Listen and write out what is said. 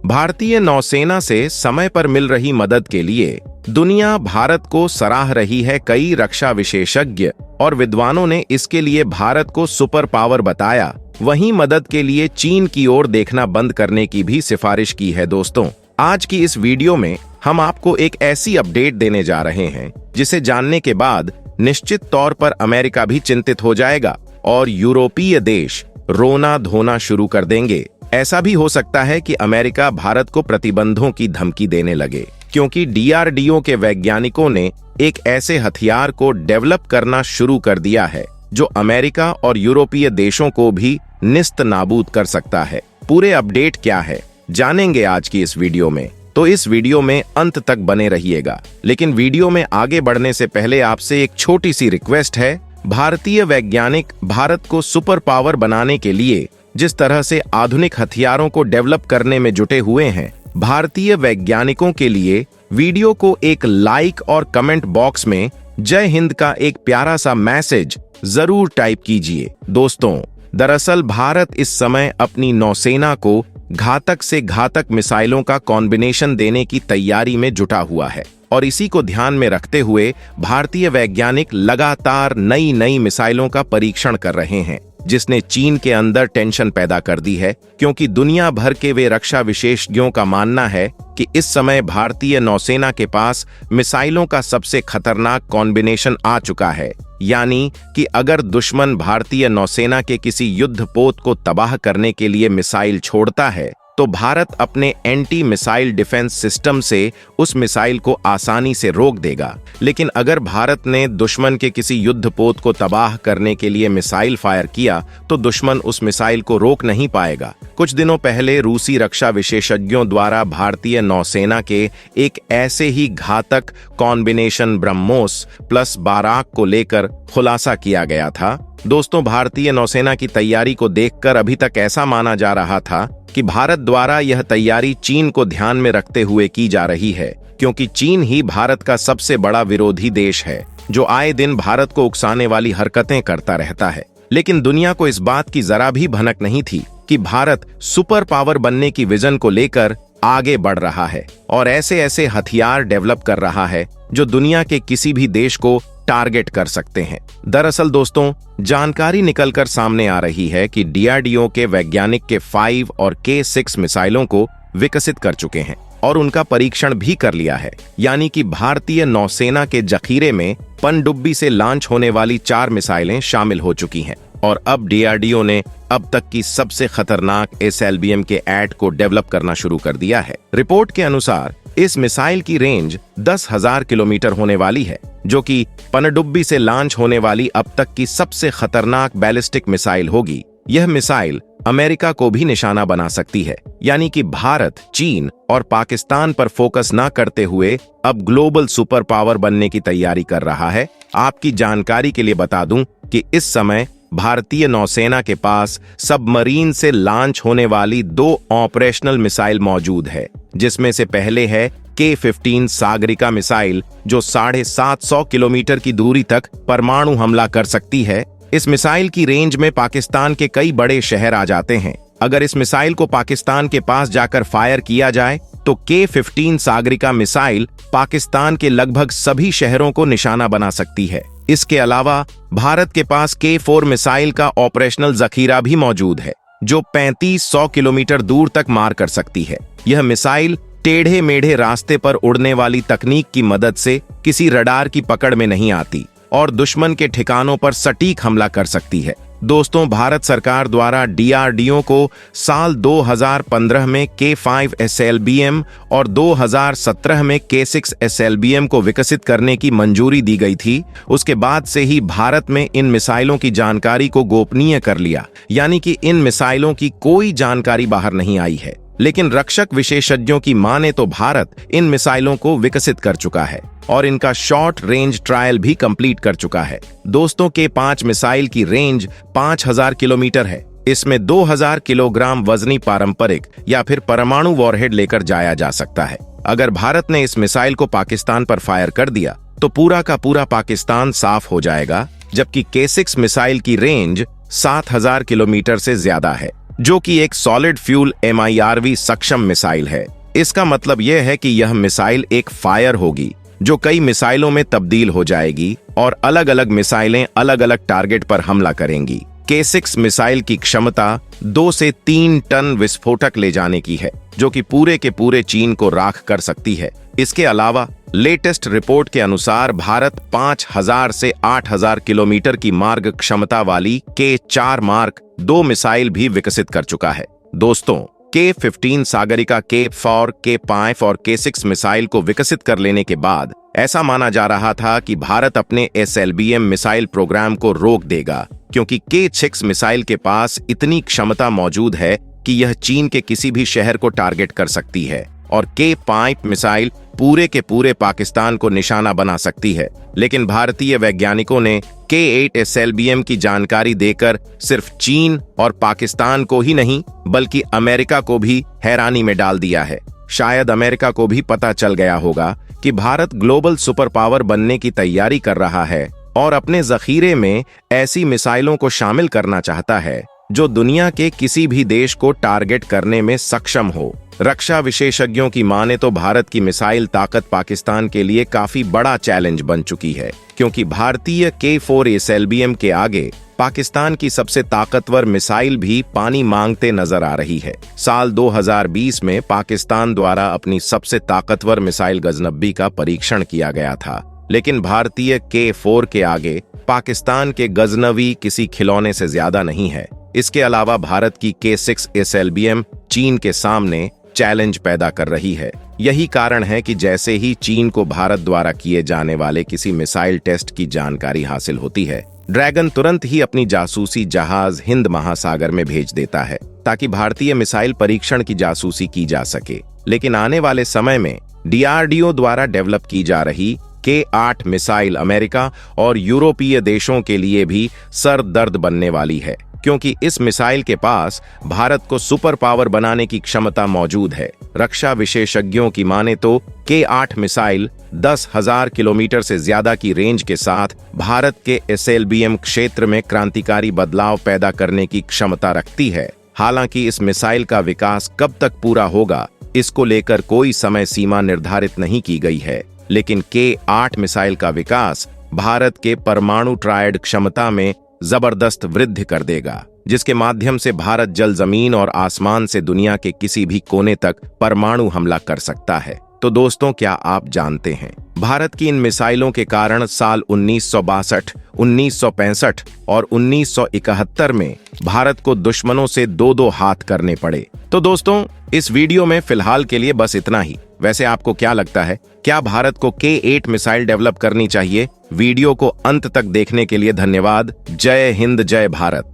भारतीय नौसेना से समय पर मिल रही मदद के लिए दुनिया भारत को सराह रही है। कई रक्षा विशेषज्ञ और विद्वानों ने इसके लिए भारत को सुपर पावर बताया। वहीं मदद के लिए चीन की ओर देखना बंद करने की भी सिफारिश की है। दोस्तों, आज की इस वीडियो में हम आपको एक ऐसी अपडेट देने जा रहे हैं जिसे जानने के बाद निश्चित तौर पर अमेरिका भी चिंतित हो जाएगा और यूरोपीय देश रोना धोना शुरू कर देंगे। ऐसा भी हो सकता है कि अमेरिका भारत को प्रतिबंधों की धमकी देने लगे, क्योंकि डीआरडीओ के वैज्ञानिकों ने एक ऐसे हथियार को डेवलप करना शुरू कर दिया है जो अमेरिका और यूरोपीय देशों को भी निस्त नाबूद कर सकता है। पूरे अपडेट क्या है जानेंगे आज की इस वीडियो में, तो इस वीडियो में अंत तक बने रहिएगा। लेकिन वीडियो में आगे बढ़ने से पहले आपसे एक छोटी सी रिक्वेस्ट है। भारतीय वैज्ञानिक भारत को सुपर पावर बनाने के लिए जिस तरह से आधुनिक हथियारों को डेवलप करने में जुटे हुए हैं, भारतीय वैज्ञानिकों के लिए वीडियो को एक लाइक और कमेंट बॉक्स में जय हिंद का एक प्यारा सा मैसेज जरूर टाइप कीजिए। दोस्तों, दरअसल भारत इस समय अपनी नौसेना को घातक से घातक मिसाइलों का कॉम्बिनेशन देने की तैयारी में जुटा हुआ है और इसी को ध्यान में रखते हुए भारतीय वैज्ञानिक लगातार नई नई मिसाइलों का परीक्षण कर रहे हैं, जिसने चीन के अंदर टेंशन पैदा कर दी है। क्योंकि दुनिया भर के वे रक्षा विशेषज्ञों का मानना है कि इस समय भारतीय नौसेना के पास मिसाइलों का सबसे खतरनाक कॉम्बिनेशन आ चुका है। यानी कि अगर दुश्मन भारतीय नौसेना के किसी युद्धपोत को तबाह करने के लिए मिसाइल छोड़ता है तो भारत अपने एंटी मिसाइल डिफेंस सिस्टम से उस मिसाइल को आसानी से रोक देगा। लेकिन अगर भारत ने दुश्मन के किसी युद्धपोत को तबाह करने के लिए मिसाइल फायर किया तो दुश्मन उस मिसाइल को रोक नहीं पाएगा। कुछ दिनों पहले रूसी रक्षा विशेषज्ञों द्वारा भारतीय नौसेना के एक ऐसे ही घातक कॉम्बिनेशन ब्रह्मोस प्लस बाराक को लेकर खुलासा किया गया था। दोस्तों, भारतीय नौसेना की तैयारी को देखकर अभी तक ऐसा माना जा रहा था कि भारत द्वारा यह तैयारी चीन को ध्यान में रखते हुए की जा रही है, क्योंकि चीन ही भारत का सबसे बड़ा विरोधी देश है जो आए दिन भारत को उकसाने वाली हरकतें करता रहता है। लेकिन दुनिया को इस बात की जरा भी भनक नहीं थी कि भारत सुपर पावर बनने की विजन को लेकर आगे बढ़ रहा है और ऐसे ऐसे हथियार डेवलप कर रहा है जो दुनिया के किसी भी देश को टारगेट कर सकते हैं। दरअसल दोस्तों, जानकारी निकलकर सामने आ रही है कि डीआरडीओ के वैज्ञानिक के 5 और K6 मिसाइलों को विकसित कर चुके हैं और उनका परीक्षण भी कर लिया है। यानी कि भारतीय नौसेना के जखीरे में पनडुब्बी से लॉन्च होने वाली 4 मिसाइलें शामिल हो चुकी हैं और अब डीआरडीओ ने अब तक की सबसे खतरनाक SLBM के ऐड को डेवलप करना शुरू कर दिया है। रिपोर्ट के अनुसार इस मिसाइल की रेंज 10,000 किलोमीटर होने वाली है, जो कि पनडुब्बी से लॉन्च होने वाली अब तक की सबसे खतरनाक बैलिस्टिक मिसाइल होगी। यह मिसाइल अमेरिका को भी निशाना बना सकती है। यानी कि भारत, चीन और पाकिस्तान पर फोकस न करते हुए अब ग्लोबल सुपर पावर बनने की तैयारी कर रहा है। आपकी जानकारी के लिए बता दूं कि इस समय भारतीय नौसेना के पास सबमरीन से लॉन्च होने वाली 2 ऑपरेशनल मिसाइल मौजूद है, जिसमें से पहले है K-15 सागरिका मिसाइल जो 750 किलोमीटर की दूरी तक परमाणु हमला कर सकती है। इस मिसाइल की रेंज में पाकिस्तान के कई बड़े शहर आ जाते हैं। अगर इस मिसाइल को पाकिस्तान के पास जाकर फायर किया जाए तो K-15 सागरिका मिसाइल पाकिस्तान के लगभग सभी शहरों को निशाना बना सकती है। इसके अलावा भारत के पास K-4 मिसाइल का ऑपरेशनल जखीरा भी मौजूद है जो 3500 किलोमीटर दूर तक मार कर सकती है। यह मिसाइल टेढ़े मेढ़े रास्ते पर उड़ने वाली तकनीक की मदद से किसी रडार की पकड़ में नहीं आती और दुश्मन के ठिकानों पर सटीक हमला कर सकती है। दोस्तों, भारत सरकार द्वारा डीआरडीओ को साल 2015 में K5 SLBM और 2017 में K6 SLBM को विकसित करने की मंजूरी दी गई थी। उसके बाद से ही भारत में इन मिसाइलों की जानकारी को गोपनीय कर लिया, यानी कि इन मिसाइलों की कोई जानकारी बाहर नहीं आई है। लेकिन रक्षक विशेषज्ञों की माने तो भारत इन मिसाइलों को विकसित कर चुका है और इनका शॉर्ट रेंज ट्रायल भी कंप्लीट कर चुका है। दोस्तों, K5 मिसाइल की रेंज 5000 किलोमीटर है। इसमें 2000 किलोग्राम वजनी पारंपरिक या फिर परमाणु वॉरहेड लेकर जाया जा सकता है। अगर भारत ने इस मिसाइल को पाकिस्तान पर फायर कर दिया तो पूरा का पूरा पाकिस्तान साफ हो जाएगा, जबकि K6 मिसाइल की रेंज 7000 किलोमीटर से ज्यादा है। जो कि एक सॉलिड फ्यूल MIRV सक्षम मिसाइल है। इसका मतलब यह है कि यह मिसाइल एक फायर होगी जो कई मिसाइलों में तब्दील हो जाएगी और अलग अलग मिसाइलें अलग अलग टारगेट पर हमला करेंगी। K6 मिसाइल की क्षमता 2 से 3 टन विस्फोटक ले जाने की है, जो कि पूरे के पूरे चीन को राख कर सकती है। इसके अलावा लेटेस्ट रिपोर्ट के अनुसार भारत 5000 से 8000 किलोमीटर की मार्ग क्षमता वाली K4 मार्क 2 मिसाइल भी विकसित कर चुका है। दोस्तों, K15 सागरिका, K4, K5 और K6 मिसाइल को विकसित कर लेने के बाद ऐसा माना जा रहा था कि भारत अपने SLBM मिसाइल प्रोग्राम को रोक देगा, क्योंकि K6 मिसाइल के पास इतनी क्षमता मौजूद है कि यह चीन के किसी भी शहर को टारगेट कर सकती है और K5 मिसाइल पूरे के पूरे पाकिस्तान को निशाना बना सकती है। लेकिन भारतीय वैज्ञानिकों ने K8 SLBM की जानकारी देकर सिर्फ चीन और पाकिस्तान को ही नहीं बल्कि अमेरिका को भी हैरानी में डाल दिया है। शायद अमेरिका को भी पता चल गया होगा कि भारत ग्लोबल सुपर पावर बनने की तैयारी कर रहा है और अपने जखीरे में ऐसी मिसाइलों को शामिल करना चाहता है जो दुनिया के किसी भी देश को टारगेट करने में सक्षम हो। रक्षा विशेषज्ञों की माने तो भारत की मिसाइल ताकत पाकिस्तान के लिए काफी बड़ा चैलेंज बन चुकी है, क्योंकि भारतीय K4 SLBM के आगे पाकिस्तान की सबसे ताकतवर मिसाइल भी पानी मांगते नजर आ रही है। साल 2020 में पाकिस्तान द्वारा अपनी सबसे ताकतवर मिसाइल गजनबी का परीक्षण किया गया था, लेकिन भारतीय K4 के आगे पाकिस्तान के गजनवी किसी खिलौने से ज्यादा नहीं है। इसके अलावा भारत की K6 SLBM चीन के सामने चैलेंज पैदा कर रही है। यही कारण है कि जैसे ही चीन को भारत द्वारा किए जाने वाले किसी मिसाइल टेस्ट की जानकारी हासिल होती है, ड्रैगन तुरंत ही अपनी जासूसी जहाज हिंद महासागर में भेज देता है ताकि भारतीय मिसाइल परीक्षण की जासूसी की जा सके। लेकिन आने वाले समय में DRDO द्वारा डेवलप की जा रही K8 मिसाइल अमेरिका और यूरोपीय देशों के लिए भी सर दर्द बनने वाली है, क्योंकि इस मिसाइल के पास भारत को सुपर पावर बनाने की क्षमता मौजूद है। रक्षा विशेषज्ञों की माने तो K8 मिसाइल 10,000 किलोमीटर से ज्यादा की रेंज के साथ भारत के SLBM क्षेत्र में क्रांतिकारी बदलाव पैदा करने की क्षमता रखती है। हालांकि इस मिसाइल का विकास कब तक पूरा होगा, इसको लेकर कोई समय सीमा निर्धारित नहीं की गई है, लेकिन K8 मिसाइल का विकास भारत के परमाणु ट्रायड क्षमता में जबरदस्त वृद्धि कर देगा, जिसके माध्यम से भारत जल, जमीन और आसमान से दुनिया के किसी भी कोने तक परमाणु हमला कर सकता है। तो दोस्तों, क्या आप जानते हैं भारत की इन मिसाइलों के कारण साल 1962, 1965 और 1971 में भारत को दुश्मनों से 2-2 हाथ करने पड़े। तो दोस्तों, इस वीडियो में फिलहाल के लिए बस इतना ही। वैसे आपको क्या लगता है, क्या भारत को K8 मिसाइल डेवलप करनी चाहिए? वीडियो को अंत तक देखने के लिए धन्यवाद। जय हिंद, जय भारत।